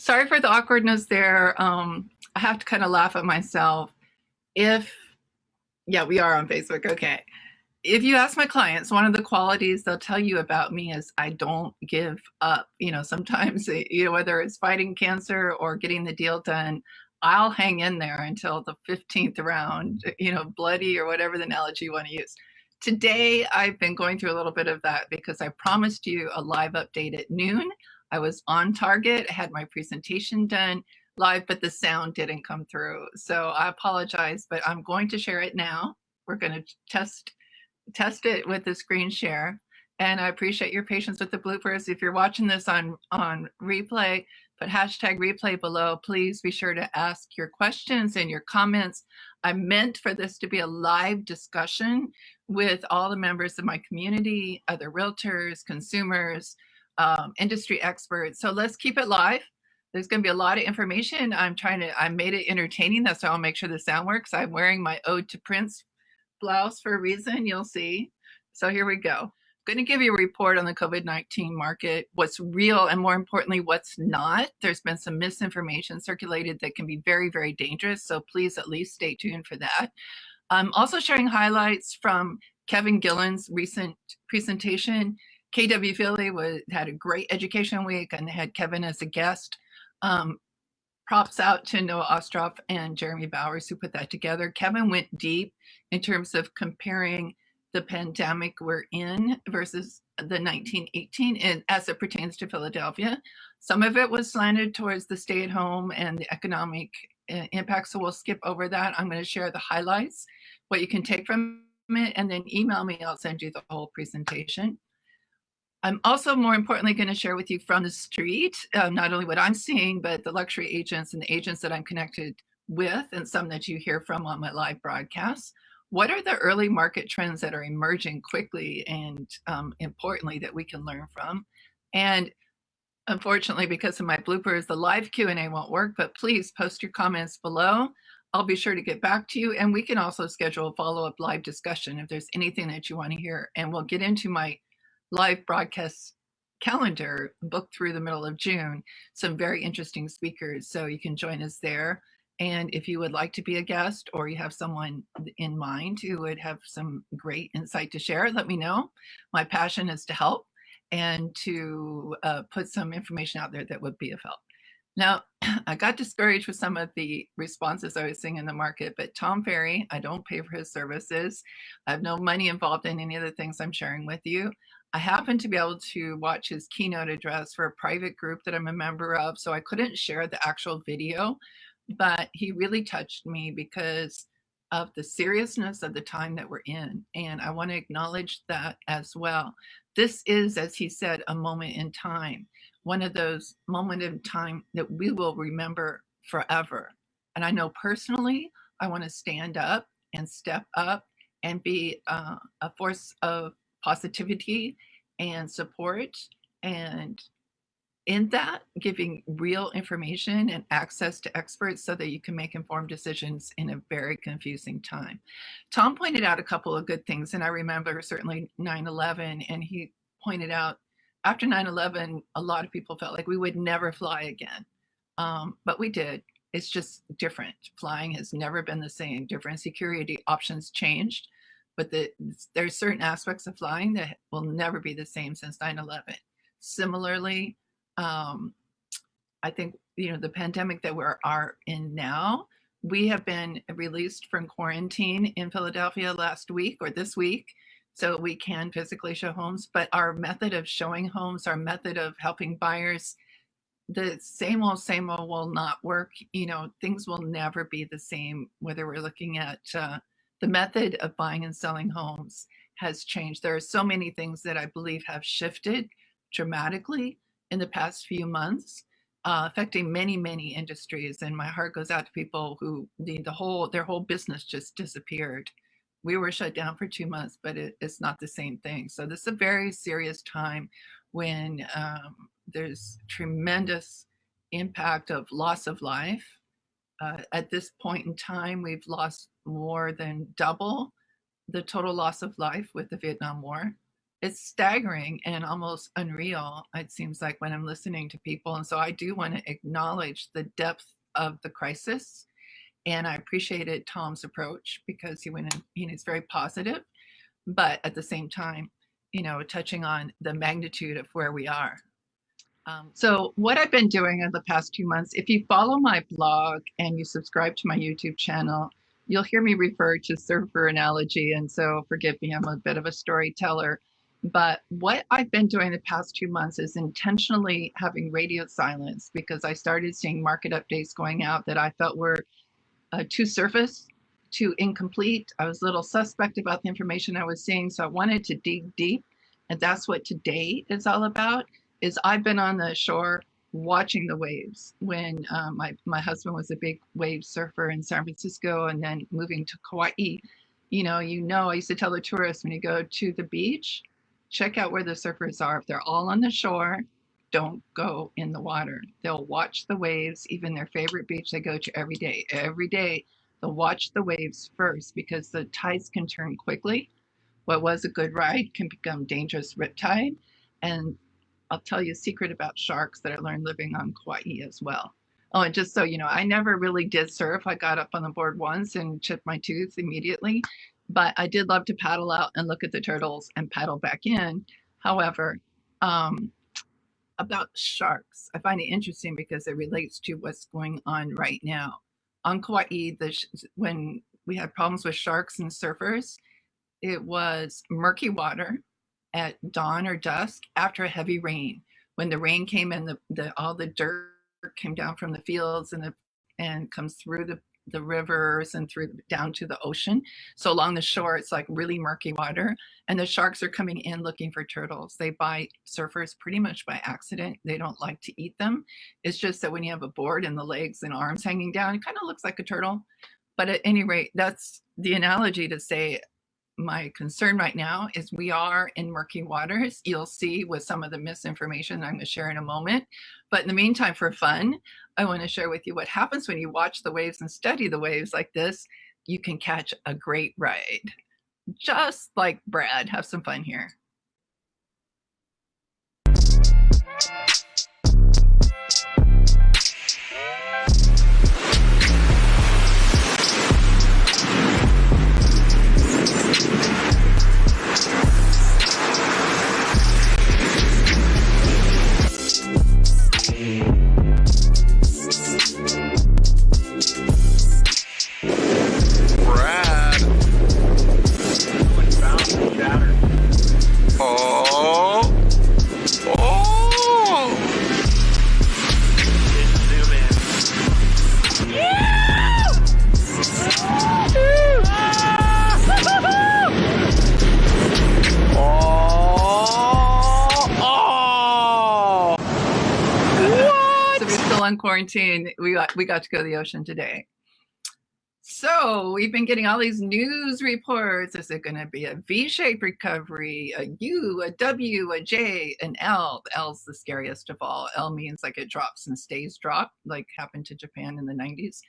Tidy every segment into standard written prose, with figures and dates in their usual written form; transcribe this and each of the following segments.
Sorry for the awkwardness there. I have to kind of laugh at myself. If, yeah, we are on Facebook. Okay. If you ask my clients, one of the qualities they'll tell you about me is I don't give up. Sometimes, whether it's fighting cancer or getting the deal done, I'll hang in there until the 15th round, bloody or whatever the analogy you want to use. Today, I've been going through a little bit of that because I promised you a live update at noon. I was on target, I had my presentation done live, but the sound didn't come through. So I apologize, but I'm going to share it now. We're going to test it with the screen share. And I appreciate your patience with the bloopers. If you're watching this on replay, put hashtag replay below. Please be sure to ask your questions and your comments. I meant for this to be a live discussion with all the members of my community, other realtors, consumers, industry experts. So let's keep it live. There's going to be a lot of information. I made it entertaining. That's why I'll make sure the sound works. I'm wearing my Ode to Prince blouse for a reason, you'll see. So here we go. I'm going to give you a report on the COVID-19 market, what's real and more importantly, what's not. There's been some misinformation circulated that can be very, very dangerous. So please at least stay tuned for that. I'm also sharing highlights from Kevin Gillen's recent presentation. KW Philly had a great education week and had Kevin as a guest. Props out to Noah Ostroff and Jeremy Bowers who put that together. Kevin went deep in terms of comparing the pandemic we're in versus the 1918 and as it pertains to Philadelphia. Some of it was slanted towards the stay-at-home and the economic impact, so we'll skip over that. I'm going to share the highlights, what you can take from it, and then email me. I'll send you the whole presentation. I'm also more importantly going to share with you from the street, not only what I'm seeing, but the luxury agents and the agents that I'm connected with and some that you hear from on my live broadcasts. What are the early market trends that are emerging quickly and importantly that we can learn from? And unfortunately, because of my bloopers, the live Q&A won't work, but please post your comments below. I'll be sure to get back to you. And we can also schedule a follow-up live discussion if there's anything that you want to hear. And we'll get into my live broadcast calendar booked through the middle of June, some very interesting speakers. So you can join us there. And if you would like to be a guest or you have someone in mind who would have some great insight to share, let me know. My passion is to help and to put some information out there that would be of help. Now, I got discouraged with some of the responses I was seeing in the market, but Tom Ferry, I don't pay for his services. I have no money involved in any of the things I'm sharing with you. I happened to be able to watch his keynote address for a private group that I'm a member of, so I couldn't share the actual video, but he really touched me because of the seriousness of the time that we're in, and I want to acknowledge that as well. This is, as he said, a moment in time, one of those moments in time that we will remember forever. And I know personally, I want to stand up and step up and be a force of positivity and support, and in that, giving real information and access to experts so that you can make informed decisions in a very confusing time. Tom pointed out a couple of good things, and I remember certainly 9/11, and he pointed out after 9/11, a lot of people felt like we would never fly again, but we did. It's just different. Flying has never been the same. Different security options changed, but there's certain aspects of flying that will never be the same since 9/11. Similarly, I think, the pandemic that we are in now, we have been released from quarantine in Philadelphia last week or this week, so we can physically show homes, but our method of showing homes, our method of helping buyers, the same old will not work. Things will never be the same, whether we're looking at the method of buying and selling homes has changed. There are so many things that I believe have shifted dramatically in the past few months, affecting many, many industries. And my heart goes out to people who their whole business just disappeared. We were shut down for 2 months, but it's not the same thing. So this is a very serious time when there's tremendous impact of loss of life. At this point in time, we've lost more than double the total loss of life with the Vietnam War. it's staggering and almost unreal, it seems like, when I'm listening to people. And so I do want to acknowledge the depth of the crisis. And I appreciated Tom's approach because he went in, it's very positive, but at the same time, touching on the magnitude of where we are. So what I've been doing in the past 2 months, if you follow my blog and you subscribe to my YouTube channel, you'll hear me refer to surfer analogy. And so forgive me, I'm a bit of a storyteller. But what I've been doing the past 2 months is intentionally having radio silence, because I started seeing market updates going out that I felt were too surface, too incomplete. I was a little suspect about the information I was seeing, so I wanted to dig deep. And that's what today is all about. Is I've been on the shore watching the waves when my husband was a big wave surfer in San Francisco, and then moving to Kauai. I used to tell the tourists, when you go to the beach, check out where the surfers are. If they're all on the shore, don't go in the water. They'll watch the waves, even their favorite beach they go to every day. Every day, they'll watch the waves first, because the tides can turn quickly. What was a good ride can become dangerous riptide. And I'll tell you a secret about sharks that I learned living on Kauai as well. Oh, and just so you know, I never really did surf. I got up on the board once and chipped my tooth immediately, but I did love to paddle out and look at the turtles and paddle back in. However, about sharks, I find it interesting because it relates to what's going on right now. On Kauai, when we had problems with sharks and surfers, it was murky water at dawn or dusk after a heavy rain. When the rain came in, all the dirt came down from the fields and comes through the rivers and down to the ocean. So along the shore, it's like really murky water, and the sharks are coming in looking for turtles. They bite surfers pretty much by accident. They don't like to eat them. It's just that when you have a board and the legs and arms hanging down, it kind of looks like a turtle. But at any rate, that's the analogy to say my concern right now is we are in murky waters. You'll see with some of the misinformation I'm going to share in a moment. But in the meantime, for fun, I want to share with you what happens when you watch the waves and study the waves like this. You can catch a great ride. Just like Brad. Have some fun here. Quarantine, we got to go to the ocean today. So we've been getting all these news reports. Is it going to be a V-shaped recovery, a U, a W, a J, an L? The L's the scariest of all. L means like it drops and stays dropped, like happened to Japan in the 90s.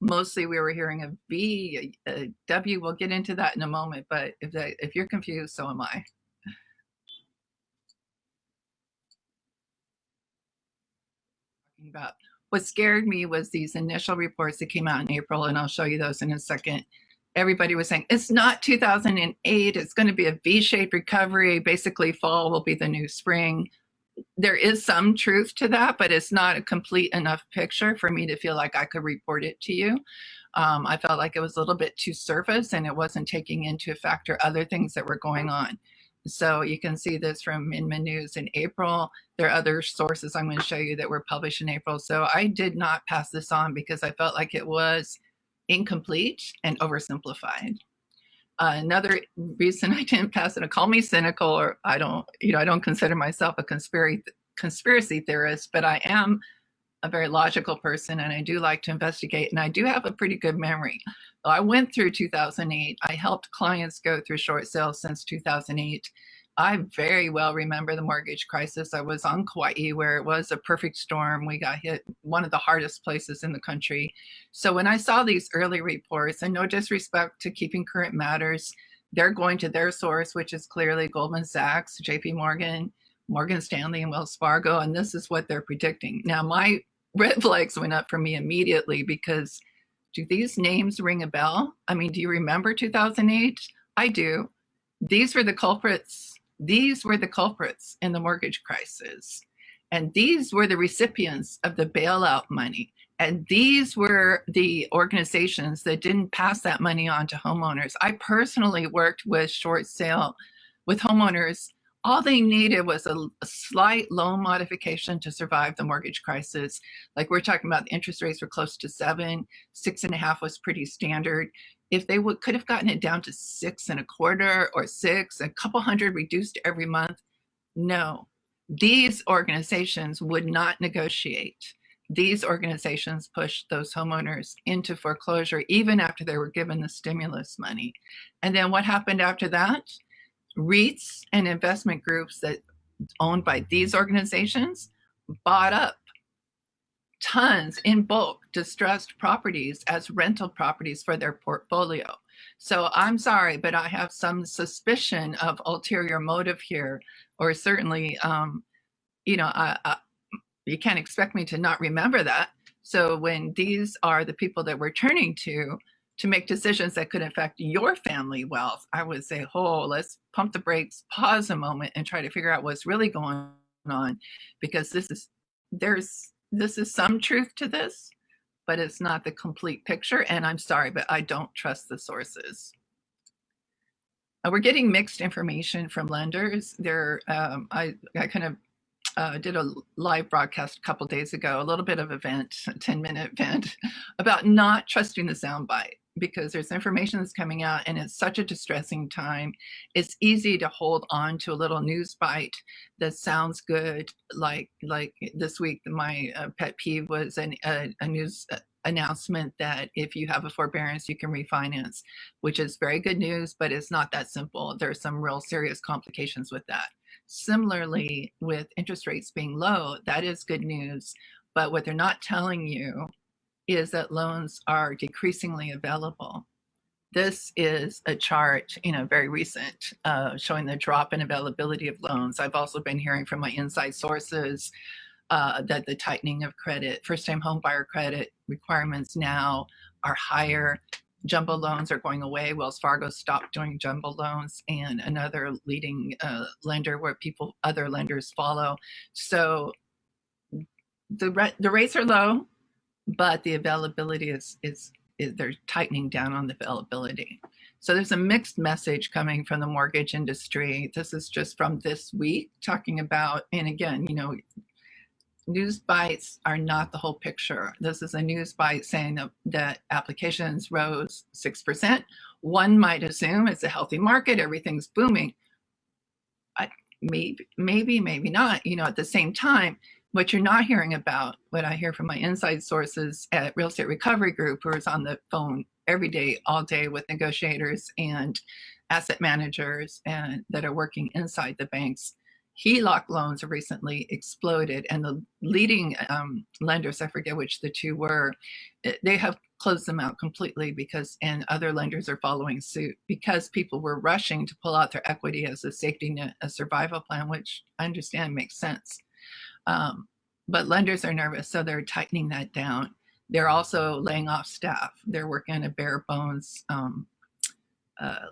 Mostly we were hearing a V, a W. We'll get into that in a moment, but if you're confused, so am I. About what scared me was these initial reports that came out in April, and I'll show you those in a second. Everybody was saying it's not 2008, it's going to be a V-shaped recovery. Basically, fall will be the new spring. There is some truth to that, but it's not a complete enough picture for me to feel like I could report it to you. I felt like it was a little bit too surface, and it wasn't taking into factor other things that were going on. So you can see this from Inman News in April. There are other sources I'm going to show you that were published in April. So I did not pass this on because I felt like it was incomplete and oversimplified. Another reason I didn't pass it, call me cynical, or I don't consider myself a conspiracy theorist, but I am a very logical person, and I do like to investigate, and I do have a pretty good memory. So I went through 2008. I helped clients go through short sales since 2008. I very well remember the mortgage crisis. I was on Kauai, where it was a perfect storm. We got hit, one of the hardest places in the country. So when I saw these early reports, and no disrespect to Keeping Current Matters, they're going to their source, which is clearly Goldman Sachs, JP Morgan, Morgan Stanley, and Wells Fargo, and this is what they're predicting. Now, my red flags went up for me immediately because do these names ring a bell? I mean, do you remember 2008? I do. These were the culprits. These were the culprits in the mortgage crisis. And these were the recipients of the bailout money. And these were the organizations that didn't pass that money on to homeowners. I personally worked with short sale with homeowners. All they needed was a slight loan modification to survive the mortgage crisis. Like we're talking about, the interest rates were close to 7, 6.5 was pretty standard. If they could have gotten it down to 6.25 or 6, a couple hundred reduced every month, no. These organizations would not negotiate. These organizations pushed those homeowners into foreclosure even after they were given the stimulus money. And then what happened after that? REITs and investment groups that owned by these organizations bought up tons in bulk distressed properties as rental properties for their portfolio. So I'm sorry, but I have some suspicion of ulterior motive here, or certainly, you can't expect me to not remember that. So when these are the people that we're turning to make decisions that could affect your family wealth, I would say, oh, let's pump the brakes, pause a moment, and try to figure out what's really going on, because there's some truth to this, but it's not the complete picture. And I'm sorry, but I don't trust the sources. We're getting mixed information from lenders. I kind of did a live broadcast a couple days ago, a little bit of event, a 10-minute event about not trusting the soundbite, because there's information that's coming out and it's such a distressing time. It's easy to hold on to a little news bite that sounds good. Like this week, my pet peeve was a news announcement that if you have a forbearance, you can refinance, which is very good news, but it's not that simple. There's some real serious complications with that. Similarly, with interest rates being low, that is good news, but what they're not telling you is that loans are decreasingly available. This is a chart, very recent, showing the drop in availability of loans. I've also been hearing from my inside sources that the tightening of credit, first-time home buyer credit requirements now are higher. Jumbo loans are going away. Wells Fargo stopped doing jumbo loans, and another leading lender where other lenders follow. So the rates are low, but the availability is they're tightening down on the availability. So there's a mixed message coming from the mortgage industry. This is just from this week, talking about, and again, news bites are not the whole picture. This is a news bite saying that applications rose 6%. One might assume it's a healthy market, everything's booming. Maybe not. At the same time, what you're not hearing about, what I hear from my inside sources at Realestate Recovery Group, who is on the phone every day, all day with negotiators and asset managers and that are working inside the banks. HELOC loans have recently exploded, and the leading lenders, I forget which the two were, they have closed them out completely and other lenders are following suit because people were rushing to pull out their equity as a safety net, a survival plan, which I understand makes sense. But lenders are nervous, so they're tightening that down. They're also laying off staff. They're working on a bare bones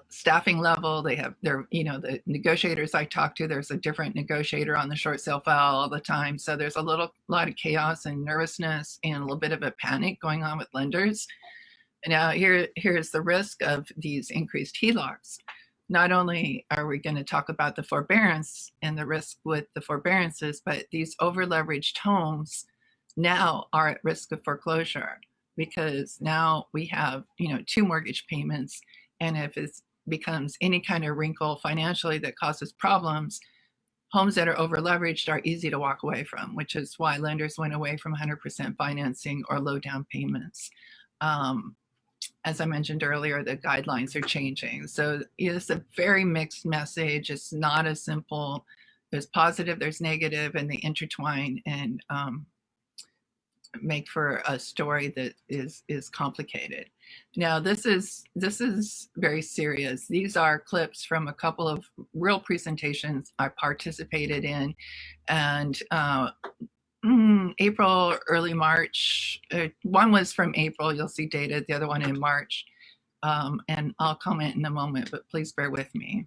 staffing level. The negotiators I talk to, there's a different negotiator on the short sale file all the time. So there's a lot of chaos and nervousness and a little bit of a panic going on with lenders. Now here's the risk of these increased HELOCs. Not only are we going to talk about the forbearance and the risk with the forbearances, but these over-leveraged homes now are at risk of foreclosure, because now we have, 2 mortgage payments. And if it becomes any kind of wrinkle financially that causes problems, homes that are over-leveraged are easy to walk away from, which is why lenders went away from 100% financing or low down payments. As I mentioned earlier, the guidelines are changing. So it's a very mixed message. It's not as simple. There's positive, there's negative, and they intertwine. And make for a story that is complicated. Now, this is very serious. These are clips from a couple of real presentations I participated in, and April, early March. One was from April, you'll see dated, the other one in March. And I'll comment in a moment, but please bear with me.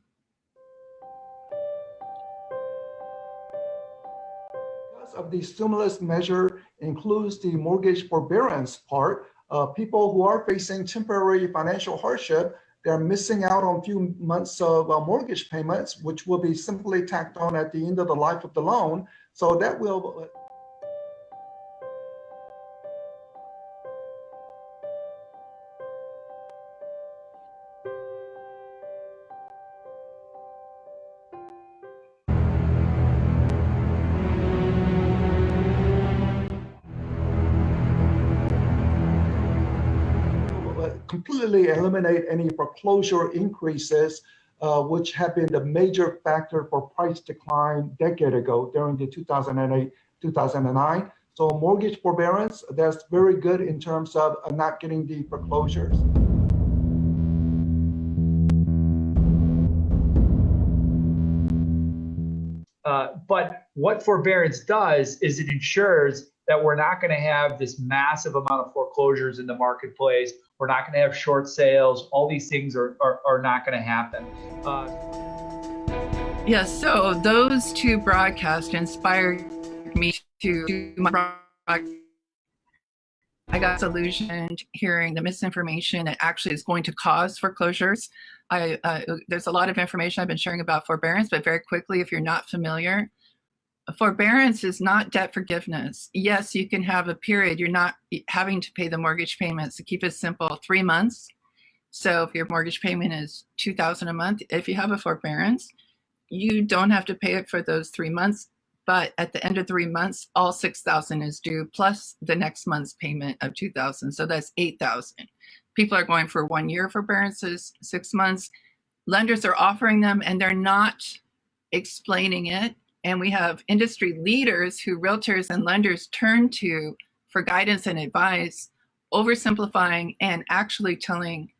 Because of the stimulus measure includes the mortgage forbearance part. People who are facing temporary financial hardship, they're missing out on a few months of mortgage payments, which will be simply tacked on at the end of the life of the loan. So that will completely eliminate any foreclosure increases, which have been the major factor for price decline a decade ago during the 2008, 2009. So mortgage forbearance, that's very good in terms of not getting the foreclosures. But what forbearance does is it ensures that we're not going to have this massive amount of foreclosures in the marketplace. We're not going to have short sales. All these things are not going to happen. Yes, so those two broadcasts inspired me to do my broadcast. I got disillusioned hearing the misinformation that actually is going to cause foreclosures. There's a lot of information I've been sharing about forbearance, but very quickly, if you're not familiar, forbearance is not debt forgiveness. Yes, you can have a period. You're not having to pay the mortgage payments. To keep it simple, 3 months. So if your mortgage payment is $2,000 a month, if you have a forbearance, you don't have to pay it for those 3 months. But at the end of 3 months, all $6,000 is due, plus the next month's payment of $2,000. So that's $8,000. People are going for 1 year forbearances, 6 months. Lenders are offering them, and they're not explaining it. And we have industry leaders who realtors and lenders turn to for guidance and advice, oversimplifying and actually telling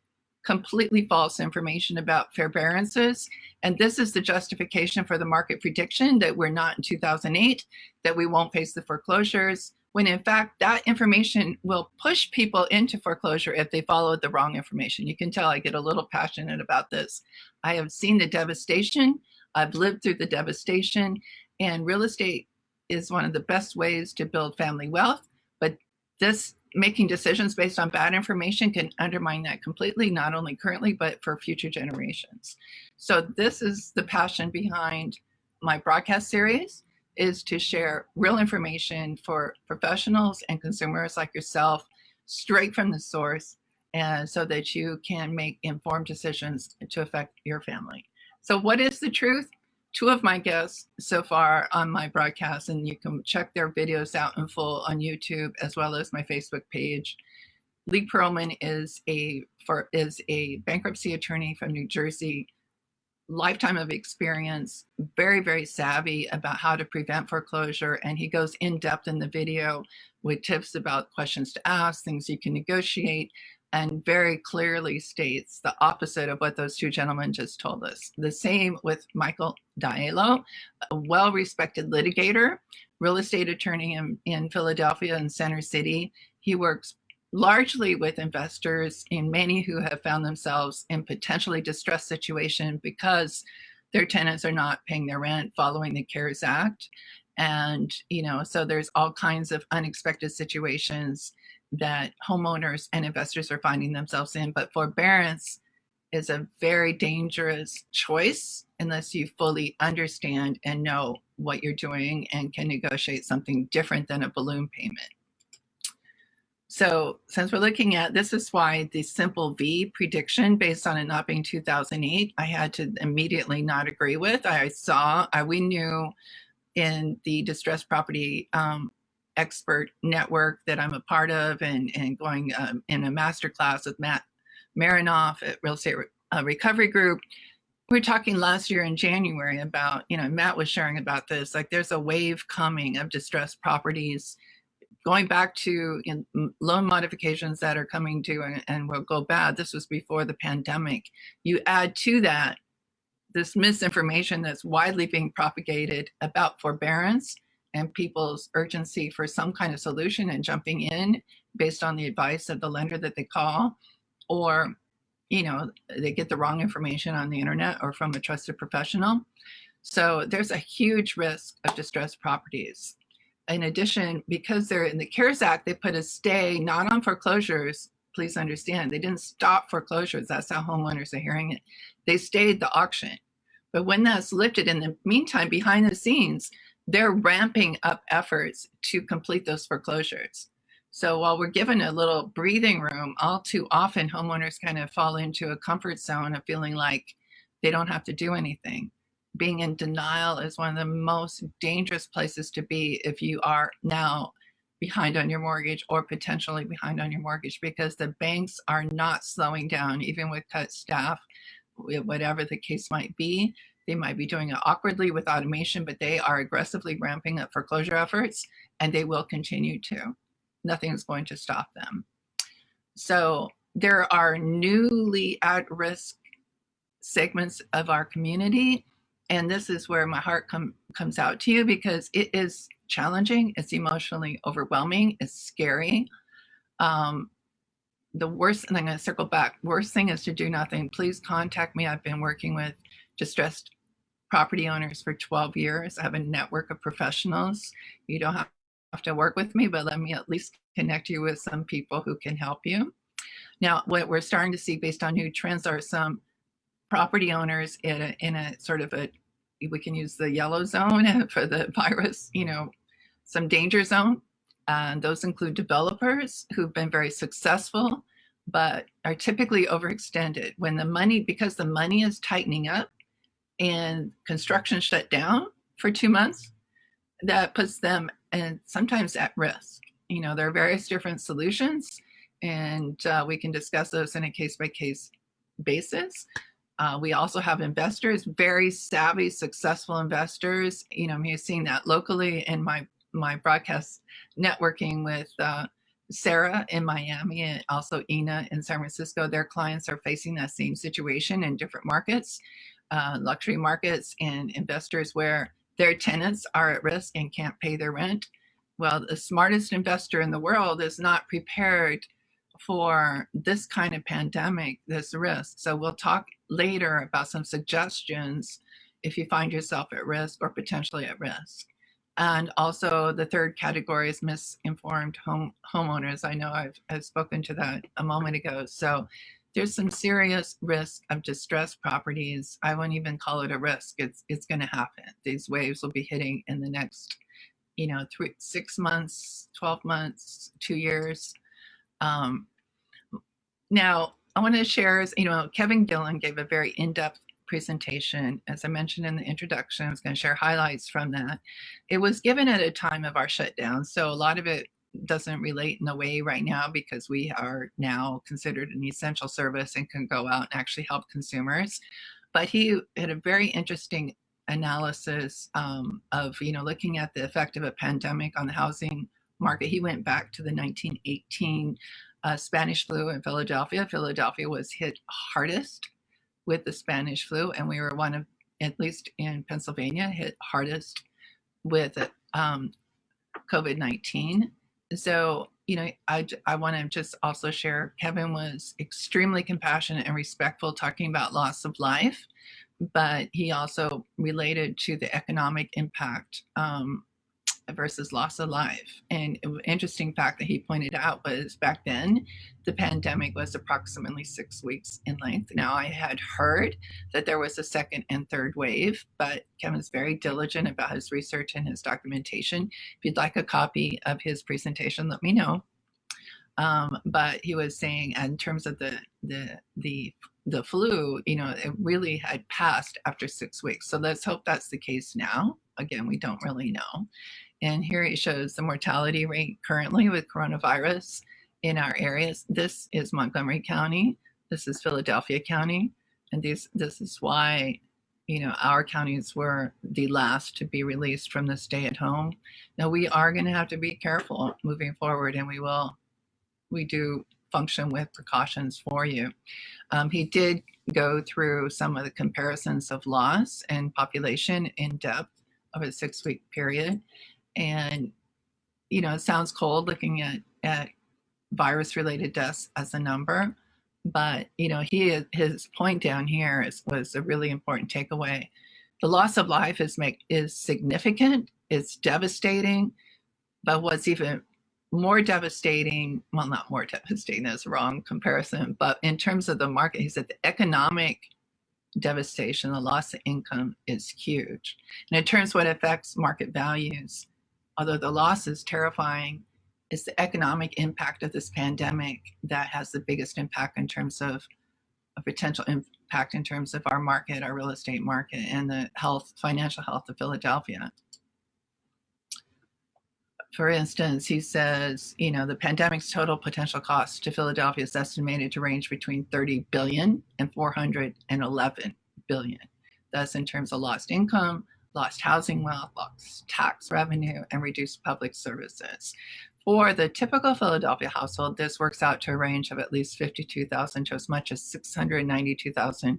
completely false information about forbearances. And this is the justification for the market prediction that we're not in 2008, that we won't face the foreclosures, when in fact that information will push people into foreclosure if they follow the wrong information. You can tell I get a little passionate about this. I have seen the devastation. I've lived through the devastation, and real estate is one of the best ways to build family wealth. But this making decisions based on bad information can undermine that completely, not only currently, but for future generations. So this is the passion behind my broadcast series, is to share real information for professionals and consumers like yourself, straight from the source, and so that you can make informed decisions to affect your family. So what is the truth? Two of my guests so far on my broadcast, and you can check their videos out in full on YouTube as well as my Facebook page. Lee Perlman is a bankruptcy attorney from New Jersey, lifetime of experience, very, very savvy about how to prevent foreclosure. And he goes in depth in the video with tips about questions to ask, things you can negotiate, and very clearly states the opposite of what those two gentlemen just told us. The same with Michael Daiello, a well-respected litigator, real estate attorney in Philadelphia and Center City. He works largely with investors, in many who have found themselves in potentially distressed situation because their tenants are not paying their rent following the CARES Act. And, so there's all kinds of unexpected situations that homeowners and investors are finding themselves in. But forbearance is a very dangerous choice unless you fully understand and know what you're doing and can negotiate something different than a balloon payment. So since we're looking at, this is why the simple V prediction based on it not being 2008, I had to immediately not agree with. We knew in the distressed property expert network that I'm a part of, and going in a masterclass with Matt Merenoff at Realestate Recovery Group. We were talking last year in January about, Matt was sharing about this, like there's a wave coming of distressed properties going back to loan modifications that are coming due and will go bad. This was before the pandemic. You add to that this misinformation that's widely being propagated about forbearance and people's urgency for some kind of solution and jumping in based on the advice of the lender that they call, or they get the wrong information on the internet or from a trusted professional. So there's a huge risk of distressed properties. In addition, because they're in the CARES Act, they put a stay not on foreclosures. Please understand, they didn't stop foreclosures. That's how homeowners are hearing it. They stayed the auction. But when that's lifted, in the meantime, behind the scenes, they're ramping up efforts to complete those foreclosures. So while we're given a little breathing room, all too often homeowners kind of fall into a comfort zone of feeling like they don't have to do anything. Being in denial is one of the most dangerous places to be if you are now behind on your mortgage or potentially behind on your mortgage, because the banks are not slowing down, even with cut staff, whatever the case might be. They might be doing it awkwardly with automation, but they are aggressively ramping up foreclosure efforts, and they will continue to. Nothing is going to stop them. So there are newly at-risk segments of our community, and this is where my heart comes out to you, because it is challenging, it's emotionally overwhelming, it's scary. The worst, and I'm going to circle back, worst thing is to do nothing. Please contact me. I've been working with distressed property owners for 12 years. I have a network of professionals. You don't have to work with me, but let me at least connect you with some people who can help you. Now, what we're starting to see based on new trends are some property owners in a sort of a, we can use the yellow zone for the virus, some danger zone. Those include developers who've been very successful, but are typically overextended. When the money, because the money is tightening up and construction shut down for 2 months, that puts them and sometimes at risk. There are various different solutions, and we can discuss those in a case-by-case basis. We also have investors, very savvy, successful investors. You've seen that locally in my broadcast networking with Sarah in Miami and also Ina in San Francisco. Their clients are facing that same situation in different markets, luxury markets, and investors where their tenants are at risk and can't pay their rent. Well, the smartest investor in the world is not prepared for this kind of pandemic, this risk. So we'll talk later about some suggestions if you find yourself at risk or potentially at risk. And also the third category is misinformed homeowners. I know I've spoken to that a moment ago. So there's some serious risk of distressed properties. I won't even call it a risk. It's going to happen. These waves will be hitting in the next, 6 months, 12 months, 2 years. Now, I want to share, Kevin Gillen gave a very in-depth presentation. As I mentioned in the introduction, I was going to share highlights from that. It was given at a time of our shutdown, so a lot of it doesn't relate in a way right now because we are now considered an essential service and can go out and actually help consumers. But he had a very interesting analysis of, looking at the effect of a pandemic on the housing market. He went back to the 1918 Spanish flu in Philadelphia. Philadelphia was hit hardest with the Spanish flu, and we were one of, at least in Pennsylvania, hit hardest with COVID-19. So, I want to just also share, Kevin was extremely compassionate and respectful talking about loss of life, but he also related to the economic impact versus loss of life. And an interesting fact that he pointed out was back then, the pandemic was approximately 6 weeks in length. Now, I had heard that there was a second and third wave, but Kevin's very diligent about his research and his documentation. If you'd like a copy of his presentation, let me know. But he was saying, in terms of the flu, it really had passed after 6 weeks. So let's hope that's the case now. Again, we don't really know. And here he shows the mortality rate currently with coronavirus in our areas. This is Montgomery County. This is Philadelphia County. And this is why our counties were the last to be released from the stay at home. Now we are going to have to be careful moving forward, and we do function with precautions for you. He did go through some of the comparisons of loss and population in depth over the 6-week period. And, it sounds cold looking at virus-related deaths as a number, but, his point down here was a really important takeaway. The loss of life is significant, it's devastating, but what's even more devastating, well, not more devastating, that's a wrong comparison, but in terms of the market, he said the economic devastation, the loss of income is huge. And in terms of what affects market values, although the loss is terrifying, it's the economic impact of this pandemic that has the biggest impact in terms of a potential impact in terms of our market, our real estate market, and the financial health of Philadelphia. For instance, he says, the pandemic's total potential cost to Philadelphia is estimated to range between 30 billion and 411 billion. That's in terms of lost income, lost housing wealth, lost tax revenue, and reduced public services. For the typical Philadelphia household, this works out to a range of at least 52,000 to as much as 692,000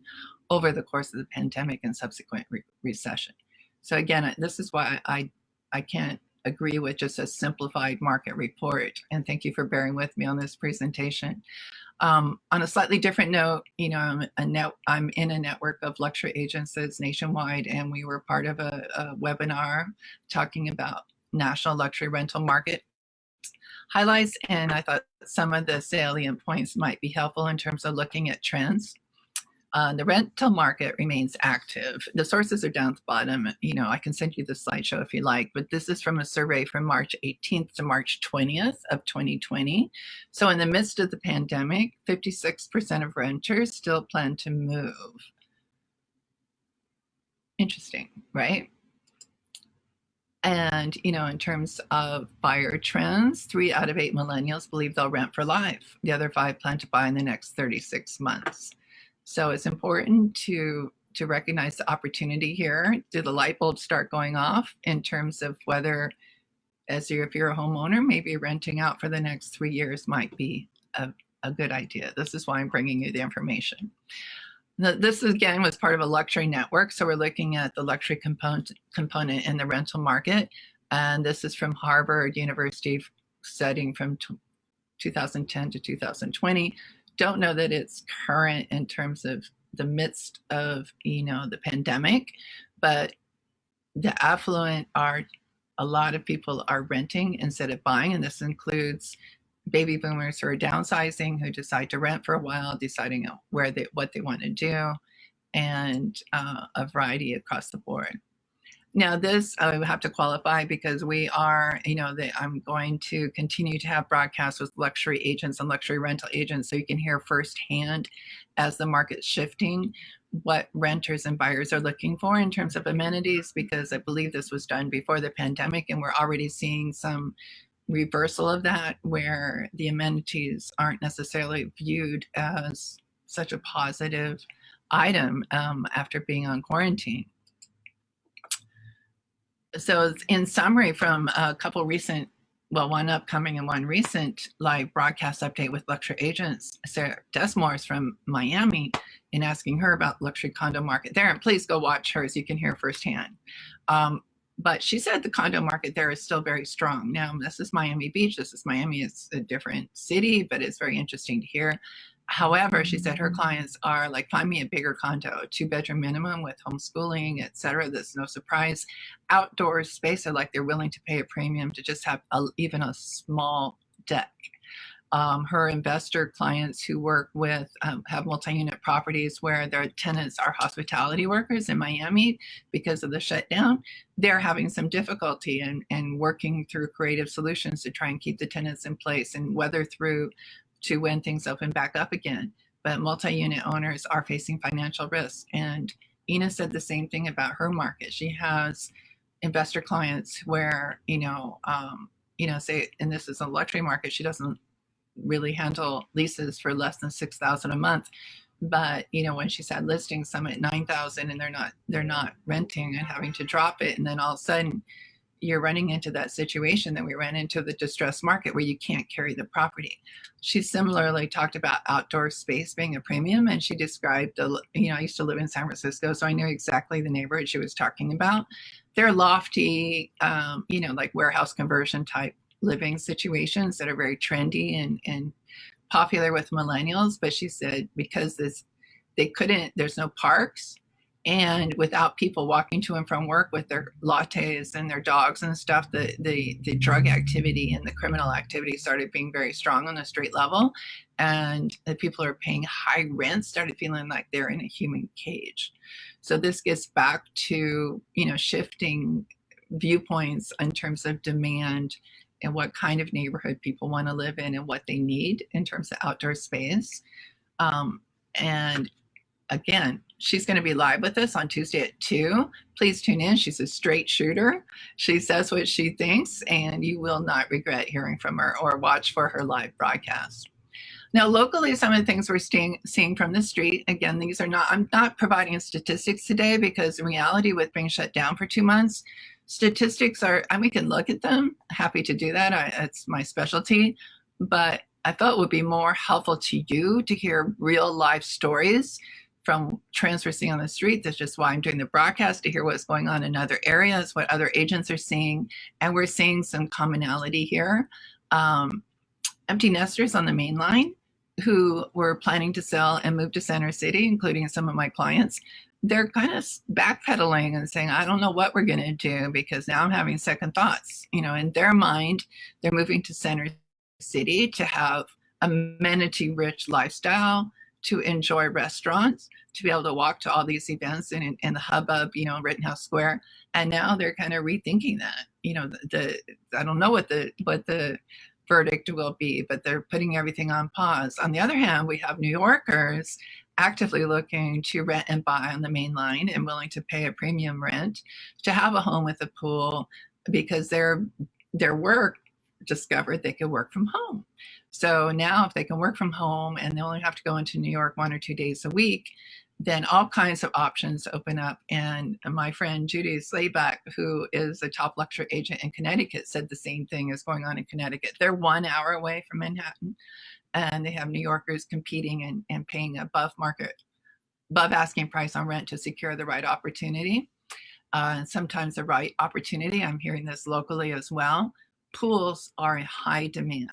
over the course of the pandemic and subsequent recession. So again, this is why I can't agree with just a simplified market report. And thank you for bearing with me on this presentation. On a slightly different note, I'm in a network of luxury agents that's nationwide, and we were part of a webinar talking about national luxury rental market highlights. And I thought some of the salient points might be helpful in terms of looking at trends. The rental market remains active. The sources are down at the bottom. I can send you the slideshow if you like, but this is from a survey from March 18th to March 20th of 2020. So in the midst of the pandemic, 56% of renters still plan to move. Interesting, right? And, in terms of buyer trends, 3 out of 8 millennials believe they'll rent for life. The other 5 plan to buy in the next 36 months. So it's important to recognize the opportunity here. Do the light bulbs start going off in terms of whether, if you're a homeowner, maybe renting out for the next 3 years might be a good idea. This is why I'm bringing you the information. This again was part of a luxury network. So we're looking at the luxury component in the rental market. And this is from Harvard University studying from 2010 to 2020. Don't know that it's current in terms of the midst of, the pandemic, but the affluent a lot of people are renting instead of buying. And this includes baby boomers who are downsizing, who decide to rent for a while, deciding what they want to do, and a variety across the board. Now this, I have to qualify because we are, I'm going to continue to have broadcasts with luxury agents and luxury rental agents so you can hear firsthand as the market's shifting what renters and buyers are looking for in terms of amenities, because I believe this was done before the pandemic and we're already seeing some reversal of that where the amenities aren't necessarily viewed as such a positive item after being on quarantine. So in summary, from a couple recent, one upcoming and one recent live broadcast update with luxury agents, Sarah Desamours from Miami, in asking her about luxury condo market there. And please go watch hers, you can hear firsthand. But she said the condo market there is still very strong. Now, this is Miami Beach, this is Miami, it's a different city, but it's very interesting to hear. However, she said her clients are like, find me a bigger condo, 2-bedroom minimum with homeschooling, etc. That's no surprise. Outdoor space, they're willing to pay a premium to just have even a small deck. Her investor clients who work with, have multi-unit properties where their tenants are hospitality workers in Miami because of the shutdown. They're having some difficulty in working through creative solutions to try and keep the tenants in place and weather through to when things open back up again. But multi-unit owners are facing financial risk. And Ina said the same thing about her market. She has investor clients where, say, and this is a luxury market, she doesn't really handle leases for less than $6,000 a month. But when she's had listings, some at 9,000, and they're not renting and having to drop it, and then all of a sudden you're running into that situation that we ran into, the distressed market, where you can't carry the property. She similarly talked about outdoor space being a premium, and she described, I used to live in San Francisco, so I knew exactly the neighborhood she was talking about. They're lofty, like warehouse conversion type living situations that are very trendy and popular with millennials. But she said because there's no parks, and without people walking to and from work with their lattes and their dogs and stuff, the drug activity and the criminal activity started being very strong on the street level, and the people who are paying high rent started feeling like they're in a human cage. So this gets back to shifting viewpoints in terms of demand and what kind of neighborhood people want to live in and what they need in terms of outdoor space. And again, she's going to be live with us on Tuesday at 2. Please tune in. She's a straight shooter. She says what she thinks, and you will not regret hearing from her, or watch for her live broadcast. Now, locally, some of the things we're seeing from the street, again, I'm not providing statistics today, because in reality, with being shut down for 2 months, statistics and we can look at them. Happy to do that. It's my specialty. But I thought it would be more helpful to you to hear real life stories from trends we're seeing on the street. That's just why I'm doing the broadcast, to hear what's going on in other areas, what other agents are seeing. And we're seeing some commonality here. Empty nesters on the main line who were planning to sell and move to Center City, including some of my clients, they're kind of backpedaling and saying, I don't know what we're going to do, because now I'm having second thoughts. In their mind, they're moving to Center City to have amenity-rich lifestyle, to enjoy restaurants, to be able to walk to all these events in the hubbub, Rittenhouse Square. And now they're kind of rethinking that. I don't know what the verdict will be, but they're putting everything on pause. On the other hand, we have New Yorkers actively looking to rent and buy on the main line and willing to pay a premium rent to have a home with a pool, because their work discovered they could work from home. So now if they can work from home and they only have to go into New York 1 or 2 days a week, then all kinds of options open up. And my friend Judy Slayback, who is a top luxury agent in Connecticut, said the same thing is going on in Connecticut. They're 1 hour away from Manhattan, and they have New Yorkers competing and paying above asking price on rent to secure the right opportunity. Sometimes the right opportunity, I'm hearing this locally as well, pools are in high demand.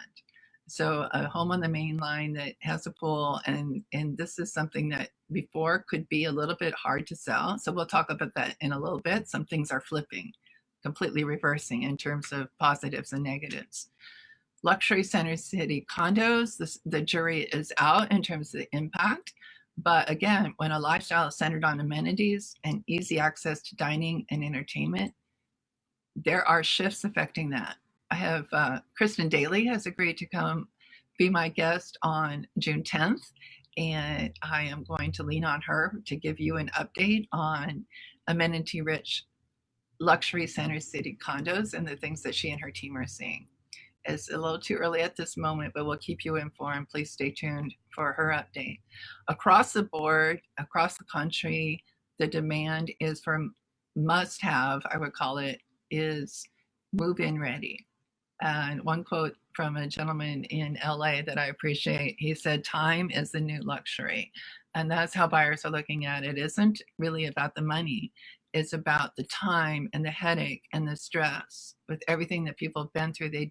So a home on the main line that has a pool, and this is something that before could be a little bit hard to sell. So we'll talk about that in a little bit. Some things are flipping, completely reversing in terms of positives and negatives. Luxury Center City condos, the jury is out in terms of the impact. But again, when a lifestyle is centered on amenities and easy access to dining and entertainment, there are shifts affecting that. I have Kristen Daly has agreed to come be my guest on June 10th, and I am going to lean on her to give you an update on amenity-rich luxury Center City condos and the things that she and her team are seeing. It's a little too early at this moment, but we'll keep you informed. Please stay tuned for her update. Across the board, across the country, the demand is for must-have, I would call it, is move-in ready. And one quote from a gentleman in LA that I appreciate, he said, time is the new luxury. And that's how buyers are looking at it. It isn't really about the money. It's about the time and the headache and the stress with everything that people have been through. They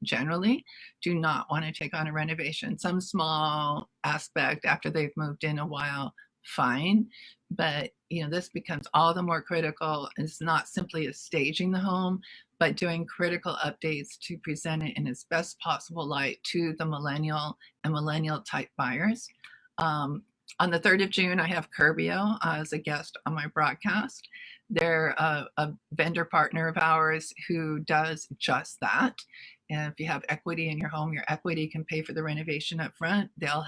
generally do not want to take on a renovation. Some small aspect after they've moved in a while, fine. But this becomes all the more critical. It's not simply a staging the home, but doing critical updates to present it in its best possible light to the millennial and millennial type buyers. On the 3rd of June, I have Curbio as a guest on my broadcast. They're a vendor partner of ours who does just that. And if you have equity in your home, your equity can pay for the renovation up front. They'll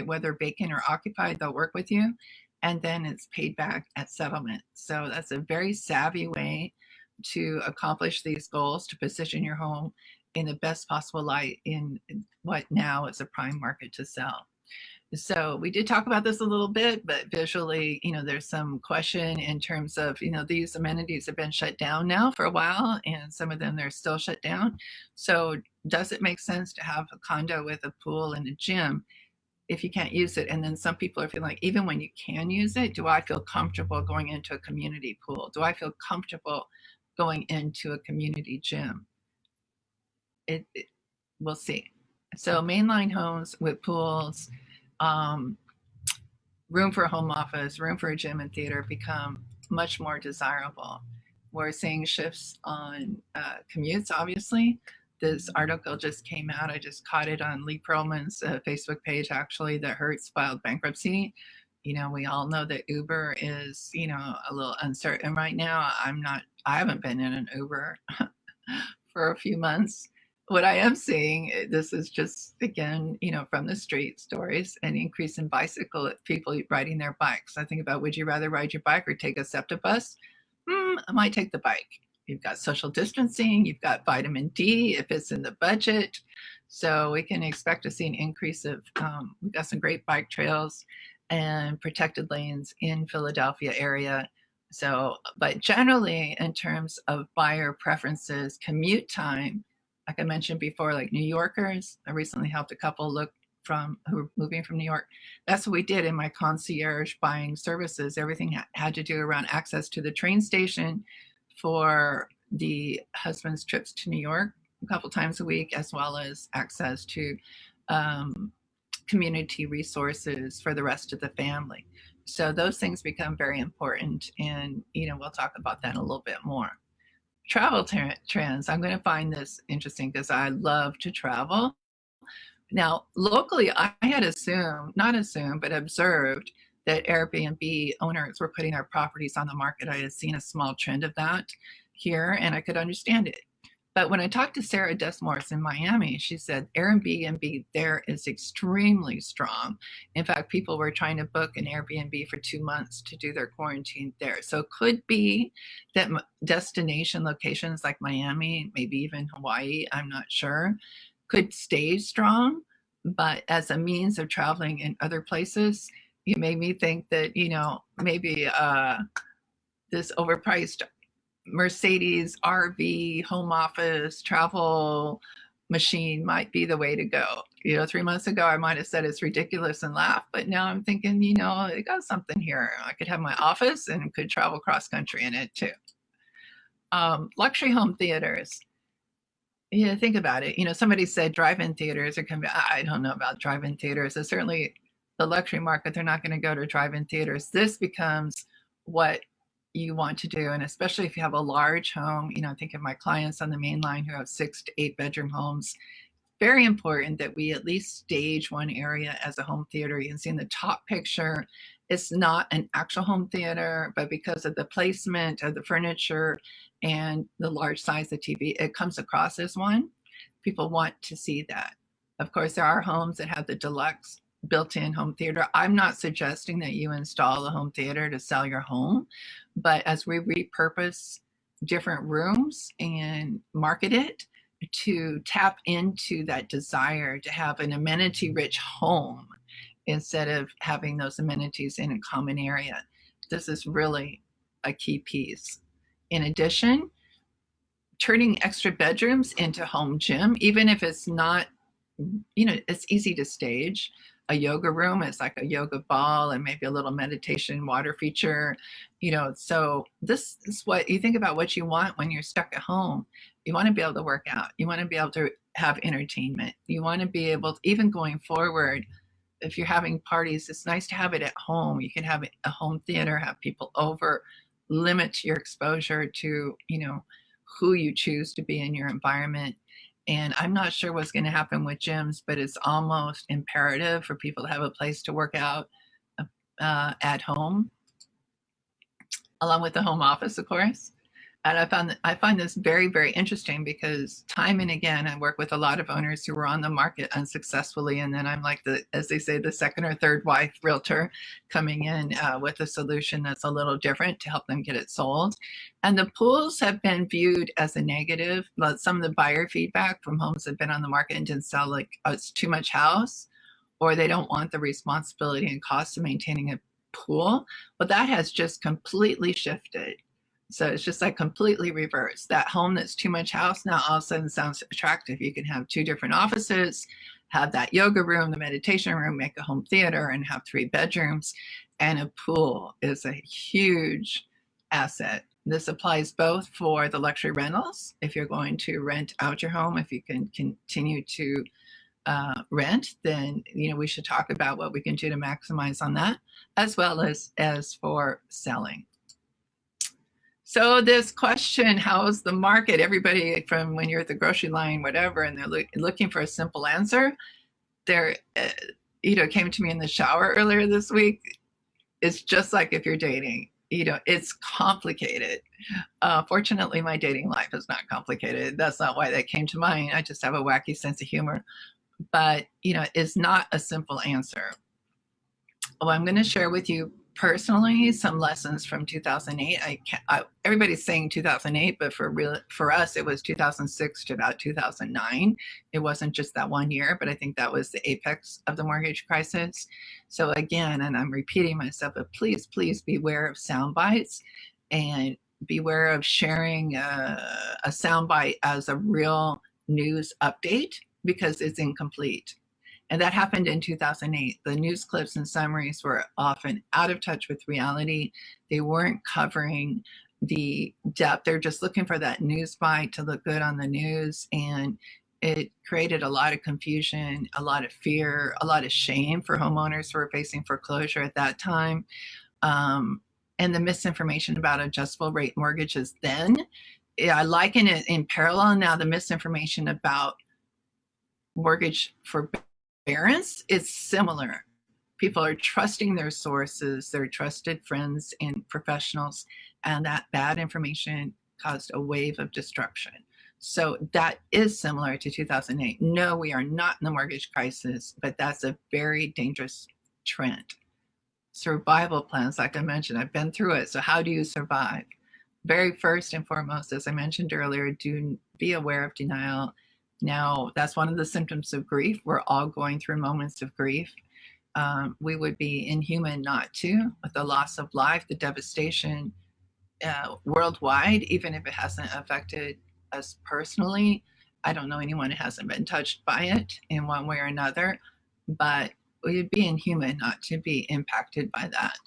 whether vacant or occupied, they'll work with you, and then it's paid back at settlement. So that's a very savvy way to accomplish these goals, to position your home in the best possible light in what now is a prime market to sell. So we did talk about this a little bit, but visually, there's some question in terms of, these amenities have been shut down now for a while, and some of them they're still shut down. So does it make sense to have a condo with a pool and a gym if you can't use it? And then some people are feeling like, even when you can use it, do I feel comfortable going into a community pool? Do I feel comfortable going into a community gym? We'll see. So mainline homes with pools, room for a home office, room for a gym and theater become much more desirable. We're seeing shifts on commutes, obviously. This article just came out. I just caught it on Lee Perlman's Facebook page, actually, that Hertz filed bankruptcy. We all know that Uber is, a little uncertain right now. I haven't been in an Uber for a few months. What I am seeing, this is just, again, from the street stories, an increase in people riding their bikes. I think about, would you rather ride your bike or take a SEPTA bus? I might take the bike. You've got social distancing, you've got vitamin D if it's in the budget. So we can expect to see an increase of, we've got some great bike trails and protected lanes in Philadelphia area. So, but generally in terms of buyer preferences, commute time, like I mentioned before, like New Yorkers, I recently helped a couple who were moving from New York. That's what we did in my concierge buying services. Everything had to do around access to the train station for the husband's trips to New York a couple times a week, as well as access to community resources for the rest of the family. So those things become very important, and we'll talk about that a little bit more. Travel trends. I'm going to find this interesting because I love to travel. Now, locally, I had observed that Airbnb owners were putting their properties on the market. I had seen a small trend of that here, and I could understand it. But when I talked to Sarah Desamours in Miami, she said Airbnb there is extremely strong. In fact, people were trying to book an Airbnb for 2 months to do their quarantine there. So it could be that destination locations like Miami, maybe even Hawaii, I'm not sure, could stay strong. But as a means of traveling in other places, it made me think that, maybe this overpriced Mercedes RV home office travel machine might be the way to go. 3 months ago, I might have said it's ridiculous and laughed, but now I'm thinking, it got something here. I could have my office and could travel cross country in it too. Luxury home theaters. Think about it. Somebody said drive-in theaters are coming. I don't know about drive-in theaters. So certainly the luxury market, they're not going to go to drive-in theaters. This becomes what you want to do, and especially if you have a large home. Think of my clients on the main line who have 6 to 8 bedroom homes. Very important that we at least stage one area as a home theater. You can see in the top picture, it's not an actual home theater, but because of the placement of the furniture and the large size of TV, it comes across as one. People want to see that. Of course, there are homes that have the deluxe built-in home theater. I'm not suggesting that you install a home theater to sell your home, but as we repurpose different rooms and market it to tap into that desire to have an amenity-rich home instead of having those amenities in a common area, this is really a key piece. In addition, turning extra bedrooms into home gym, even if it's not, it's easy to stage. A yoga room is like a yoga ball and maybe a little meditation water feature, so this is what you think about what you want when you're stuck at home. You want to be able to work out. You want to be able to have entertainment. You want to be able to, even going forward, if you're having parties, it's nice to have it at home. You can have a home theater, have people over, limit your exposure to, who you choose to be in your environment. And I'm not sure what's going to happen with gyms, but it's almost imperative for people to have a place to work out at home, along with the home office, of course. And I find this very, very interesting because time and again, I work with a lot of owners who were on the market unsuccessfully. And then I'm like, as they say, the second or third wife realtor coming in with a solution that's a little different to help them get it sold. And the pools have been viewed as a negative. But some of the buyer feedback from homes that have been on the market and didn't sell, like, oh, it's too much house, or they don't want the responsibility and cost of maintaining a pool. Well, that has just completely shifted. So it's just like completely reversed. That home that's too much house now all of a sudden sounds attractive. You can have 2 different offices, have that yoga room, the meditation room, make a home theater, and have 3 bedrooms. And a pool is a huge asset. This applies both for the luxury rentals. If you're going to rent out your home, if you can continue to rent, then we should talk about what we can do to maximize on that, as well as for selling. So this question, how is the market? Everybody from when you're at the grocery line, whatever, and they're looking for a simple answer. There, came to me in the shower earlier this week. It's just like if you're dating, it's complicated. Fortunately, my dating life is not complicated. That's not why that came to mind. I just have a wacky sense of humor. But, it's not a simple answer. Well, I'm going to share with you personally some lessons from 2008. Everybody's saying 2008, but for us, it was 2006 to about 2009. It wasn't just that one year, but I think that was the apex of the mortgage crisis. So again, and I'm repeating myself, but please beware of sound bites and beware of sharing a soundbite as a real news update, because it's incomplete. And that happened in 2008. The news clips and summaries were often out of touch with reality. They weren't covering the depth. They're just looking for that news bite to look good on the news. And it created a lot of confusion, a lot of fear, a lot of shame for homeowners who were facing foreclosure at that time. And the misinformation about adjustable rate mortgages then, I liken it in parallel now, the misinformation about mortgage forbearance is similar. People are trusting their sources, their trusted friends and professionals, and that bad information caused a wave of destruction. So that is similar to 2008. No, we are not in the mortgage crisis, but that's a very dangerous trend. Survival plans, like I mentioned, I've been through it. So how do you survive? Very first and foremost, as I mentioned earlier, do be aware of denial. Now, that's one of the symptoms of grief. We're all going through moments of grief. We would be inhuman not to, with the loss of life, the devastation worldwide, even if it hasn't affected us personally. I don't know anyone who hasn't been touched by it in one way or another, but we would be inhuman not to be impacted by that.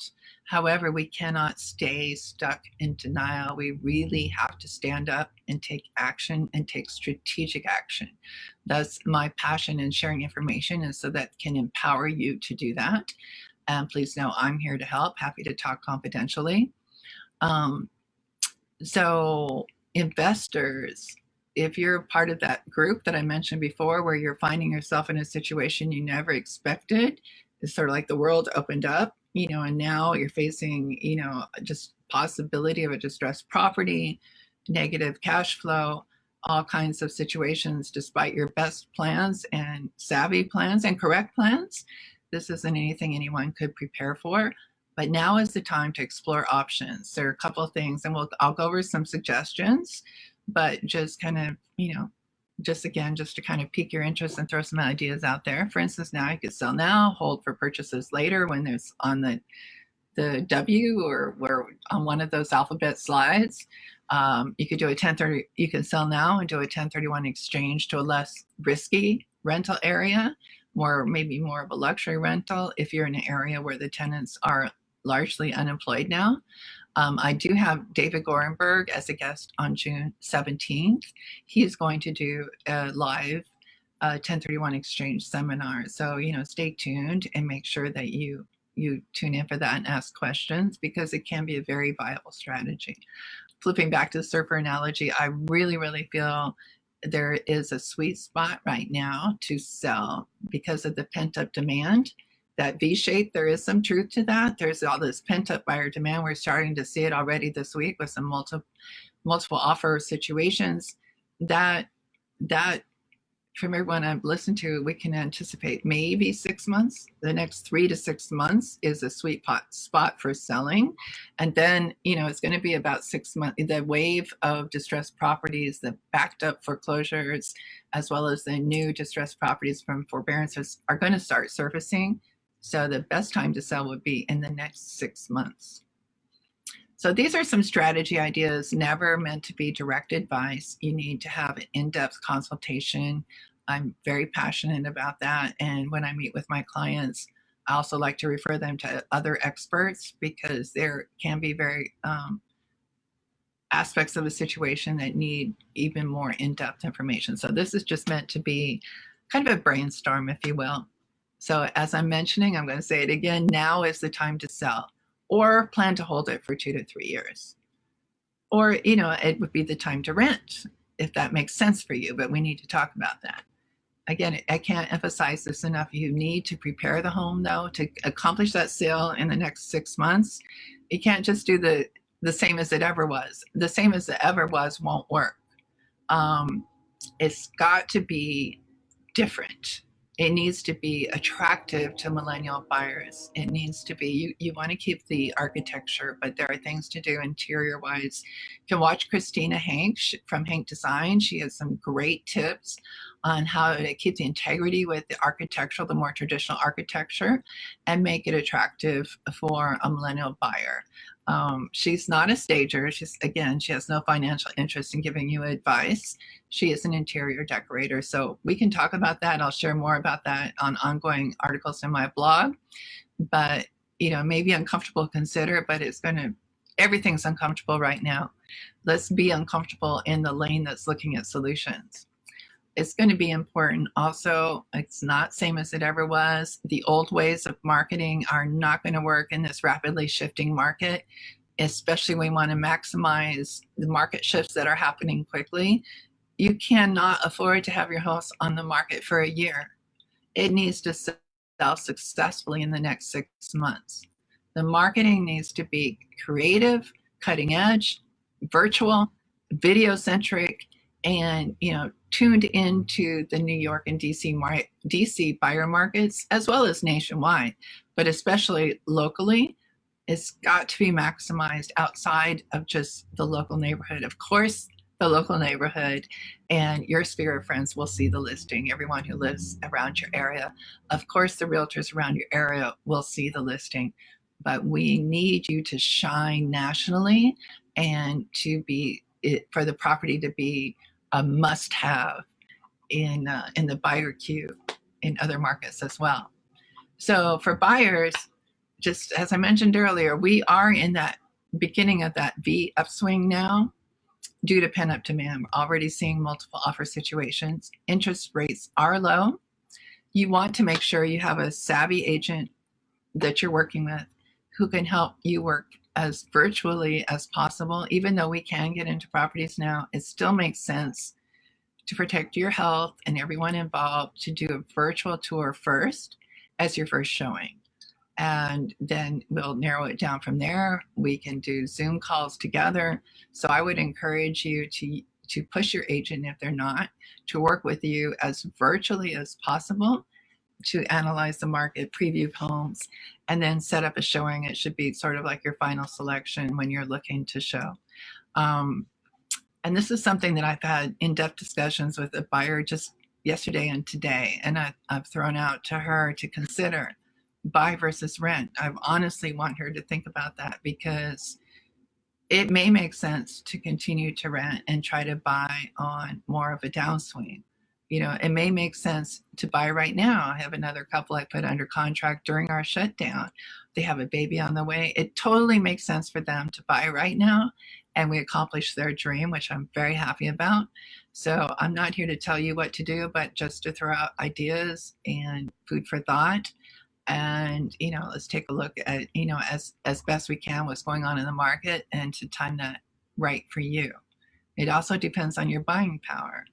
However, we cannot stay stuck in denial. We really have to stand up and take action and take strategic action. That's my passion in sharing information, and so that can empower you to do that. And please know I'm here to help, happy to talk confidentially. So investors, if you're part of that group that I mentioned before, where you're finding yourself in a situation you never expected, it's sort of like the world opened up, and now you're facing, just possibility of a distressed property, negative cash flow, all kinds of situations, despite your best plans and savvy plans and correct plans. This isn't anything anyone could prepare for, but now is the time to explore options. There are a couple of things, and I'll go over some suggestions, but just kind of, just to kind of pique your interest and throw some ideas out there. For instance, now you could sell now, hold for purchases later when there's on the W or where on one of those alphabet slides. You could do a 1030, you can sell now and do a 1031 exchange to a less risky rental area, maybe more of a luxury rental if you're in an area where the tenants are largely unemployed now. I do have David Gorenberg as a guest on June 17th. He's going to do a live 1031 exchange seminar. So, stay tuned and make sure that you tune in for that and ask questions, because it can be a very viable strategy. Flipping back to the surfer analogy, I really, really feel there is a sweet spot right now to sell because of the pent-up demand. That V-shape, there is some truth to that. There's all this pent-up buyer demand. We're starting to see it already this week with some multiple offer situations. That from everyone I've listened to, we can anticipate maybe 6 months. The next 3 to 6 months is a sweet spot for selling. And then, it's going to be about 6 months. The wave of distressed properties, the backed up foreclosures, as well as the new distressed properties from forbearances are going to start surfacing. So the best time to sell would be in the next 6 months. So these are some strategy ideas, never meant to be direct advice. You need to have an in-depth consultation. I'm very passionate about that. And when I meet with my clients, I also like to refer them to other experts because there can be very aspects of a situation that need even more in-depth information. So this is just meant to be kind of a brainstorm, if you will. So as I'm mentioning, I'm going to say it again, now is the time to sell, or plan to hold it for 2 to 3 years. Or, it would be the time to rent, if that makes sense for you, but we need to talk about that. Again, I can't emphasize this enough. You need to prepare the home, though, to accomplish that sale in the next 6 months. You can't just do the same as it ever was. The same as it ever was won't work. It's got to be different. It needs to be attractive to millennial buyers. It needs to be, you want to keep the architecture, but there are things to do interior wise. You can watch Christina Henck from Henck Design. She has some great tips on how to keep the integrity with the architectural, the more traditional architecture, and make it attractive for a millennial buyer. She's not a stager. She has no financial interest in giving you advice. She is an interior decorator. So we can talk about that. I'll share more about that on ongoing articles in my blog. But, maybe uncomfortable to consider, but everything's uncomfortable right now. Let's be uncomfortable in the lane that's looking at solutions. It's going to be important also. It's not same as it ever was. The old ways of marketing are not going to work in this rapidly shifting market, especially when we want to maximize the market shifts that are happening quickly. You cannot afford to have your house on the market for a year. It needs to sell successfully in the next 6 months. The marketing needs to be creative, cutting edge, virtual, video centric, and tuned into the New York and DC buyer markets, as well as nationwide, but especially locally. It's got to be maximized outside of just the local neighborhood. Of course, the local neighborhood and your sphere of friends will see the listing. Everyone who lives around your area. Of course, the realtors around your area will see the listing, but we need you to shine nationally and for the property to be a must-have in the buyer queue in other markets as well. So for buyers, just as I mentioned earlier, we are in that beginning of that V upswing now due to pent-up demand. We're already seeing multiple offer situations. Interest rates are low. You want to make sure you have a savvy agent that you're working with who can help you work as virtually as possible. Even though we can get into properties now, it still makes sense to protect your health and everyone involved to do a virtual tour first as your first showing. And then we'll narrow it down from there. We can do Zoom calls together. So I would encourage you to push your agent, if they're not, to work with you as virtually as possible to analyze the market, preview homes, and then set up a showing. It should be sort of like your final selection when you're looking to show. And this is something that I've had in-depth discussions with a buyer just yesterday and today, and I've thrown out to her to consider buy versus rent. I honestly want her to think about that because it may make sense to continue to rent and try to buy on more of a downswing. It may make sense to buy right now. I have another couple I put under contract during our shutdown. They have a baby on the way. It totally makes sense for them to buy right now, and we accomplish their dream, which I'm very happy about. So I'm not here to tell you what to do, but just to throw out ideas and food for thought. And, let's take a look at, as best we can what's going on in the market and to time that right for you. It also depends on your buying power.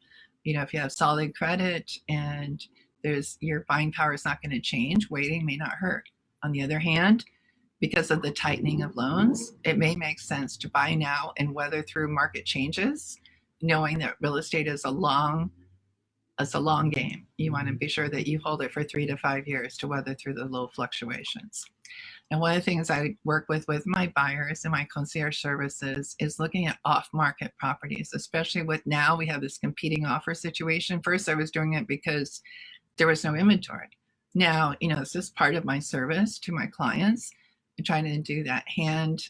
If you have solid credit and your buying power is not going to change, waiting may not hurt. On the other hand, because of the tightening of loans, it may make sense to buy now and weather through market changes, knowing that real estate is a long It's a long game. You want to be sure that you hold it for 3 to 5 years to weather through the low fluctuations. And one of the things I work with my buyers and my concierge services is looking at off-market properties, especially with now we have this competing offer situation. First, I was doing it because there was no inventory. Now, this is part of my service to my clients. I'm trying to do that hand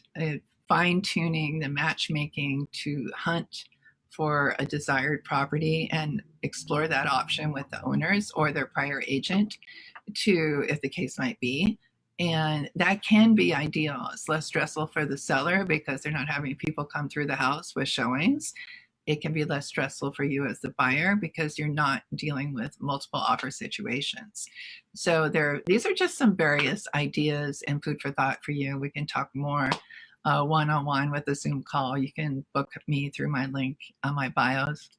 fine-tuning, the matchmaking to hunt for a desired property and explore that option with the owners or their prior agent to, if the case might be. And that can be ideal. It's less stressful for the seller because they're not having people come through the house with showings. It can be less stressful for you as the buyer because you're not dealing with multiple offer situations. So these are just some various ideas and food for thought for you. We can talk more one-on-one with a Zoom call. You can book me through my link on my bios.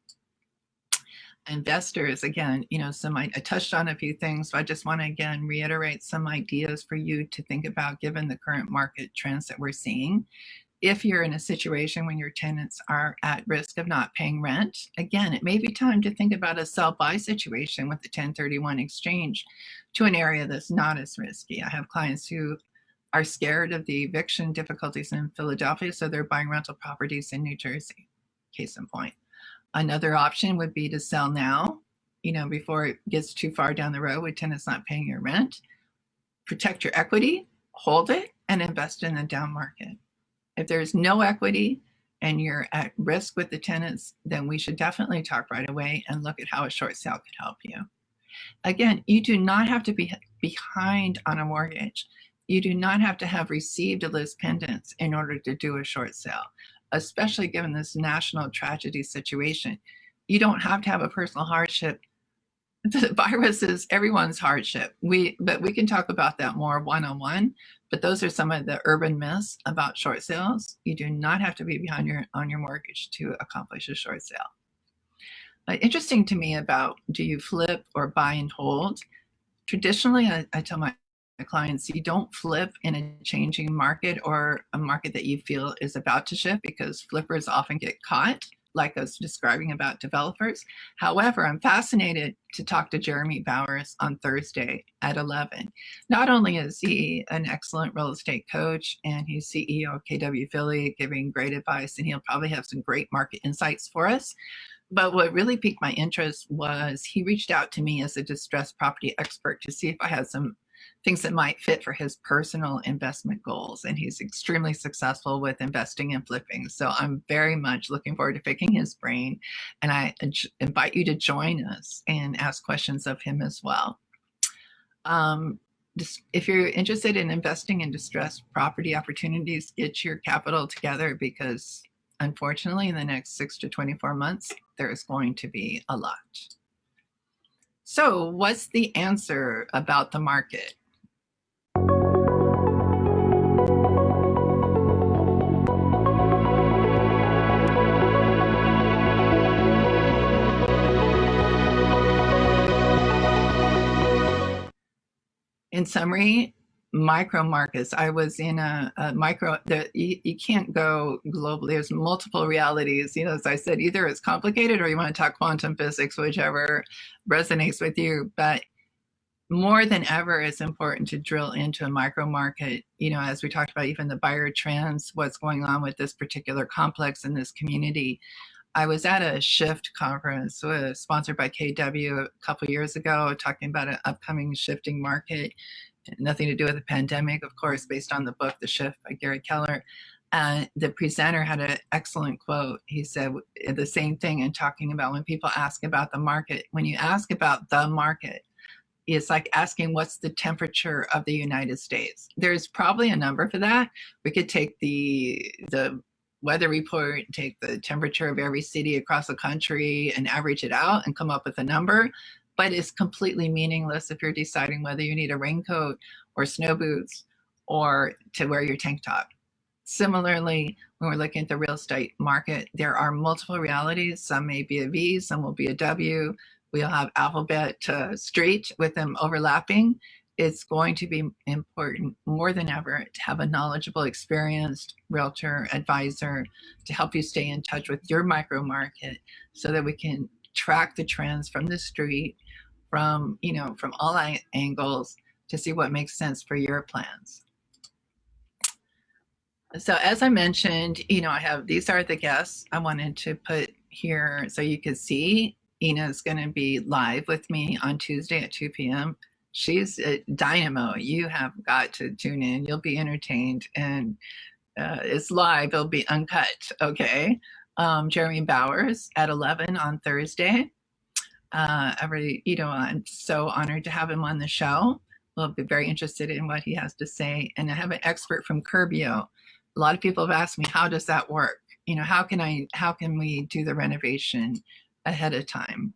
Investors, again, I touched on a few things, but I just want to again reiterate some ideas for you to think about given the current market trends that we're seeing. If you're in a situation when your tenants are at risk of not paying rent, again, it may be time to think about a sell-buy situation with the 1031 exchange to an area that's not as risky. I have clients who are scared of the eviction difficulties in Philadelphia, so they're buying rental properties in New Jersey, case in point. Another option would be to sell now, before it gets too far down the road with tenants not paying your rent. Protect your equity, hold it, and invest in the down market. If there's no equity and you're at risk with the tenants, then we should definitely talk right away and look at how a short sale could help you. Again, you do not have to be behind on a mortgage. You do not have to have received a lis pendens in order to do a short sale, especially given this national tragedy situation. You don't have to have a personal hardship. The virus is everyone's hardship. But we can talk about that more one-on-one, but those are some of the urban myths about short sales. You do not have to be behind on your mortgage to accomplish a short sale. Interesting to me about, do you flip or buy and hold? Traditionally, I tell my clients, you don't flip in a changing market or a market that you feel is about to shift, because flippers often get caught, like I was describing about developers. However, I'm fascinated to talk to Jeremy Bowers on Thursday at 11. Not only is he an excellent real estate coach and he's CEO of KW Philly, giving great advice, and he'll probably have some great market insights for us, but what really piqued my interest was he reached out to me as a distressed property expert to see if I had some things that might fit for his personal investment goals. And he's extremely successful with investing and flipping. So I'm very much looking forward to picking his brain. And I invite you to join us and ask questions of him as well. If you're interested in investing in distressed property opportunities, get your capital together, because unfortunately in the next 6 to 24 months, there's going to be a lot. So what's the answer about the market? In summary, micro markets. I was in a micro, you can't go globally. There's multiple realities. As I said, either it's complicated or you want to talk quantum physics, whichever resonates with you. But more than ever, it's important to drill into a micro market. As we talked about, even the buyer trends, what's going on with this particular complex in this community. I was at a Shift conference sponsored by KW a couple of years ago, talking about an upcoming shifting market. Nothing to do with the pandemic, of course, based on the book, The Shift by Gary Keller. The presenter had an excellent quote. He said the same thing in talking about when people ask about the market. When you ask about the market, it's like asking what's the temperature of the United States. There's probably a number for that. We could take the weather report, take the temperature of every city across the country and average it out and come up with a number, but it's completely meaningless if you're deciding whether you need a raincoat or snow boots or to wear your tank top. Similarly, when we're looking at the real estate market, there are multiple realities. Some may be a V, some will be a W. We'll have alphabet street with them overlapping. It's going to be important more than ever to have a knowledgeable, experienced realtor advisor to help you stay in touch with your micro market so that we can track the trends from the street, from, from all angles to see what makes sense for your plans. So as I mentioned, these are the guests I wanted to put here so you could see. Ina's going to be live with me on Tuesday at 2 p.m. She's a dynamo. You have got to tune in. You'll be entertained, and it's live. It'll be uncut. Okay. Jeremy Bowers at 11 on Thursday. I'm so honored to have him on the show. We'll be very interested in what he has to say. And I have an expert from Curbio. A lot of people have asked me, how does that work? How can we do the renovation ahead of time?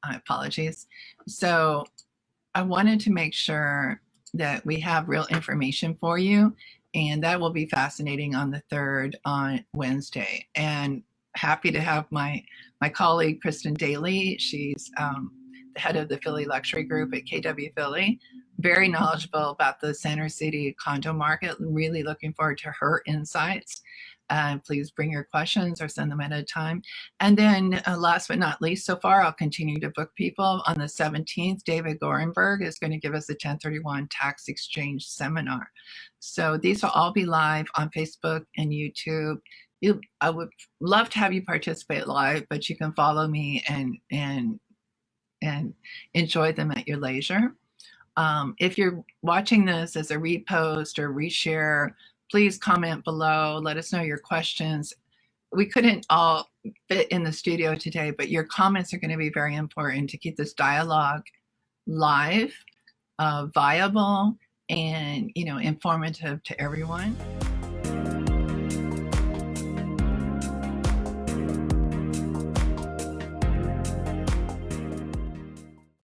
Apologies. So I wanted to make sure that we have real information for you, and that will be fascinating on the 3rd on Wednesday. And happy to have my colleague, Kristen Daly. She's the head of the Philly Luxury Group at KW Philly. Very knowledgeable about the Center City condo market. Really looking forward to her insights. Please bring your questions or send them at a time. And then last but not least, so far, I'll continue to book people. On the 17th, David Gorenberg is going to give us a 1031 tax exchange seminar. So these will all be live on Facebook and YouTube. I would love to have you participate live, but you can follow me and enjoy them at your leisure. If you're watching this as a repost or reshare, please comment below. Let us know your questions. We couldn't all fit in the studio today, but your comments are going to be very important to keep this dialogue live, viable, and informative to everyone.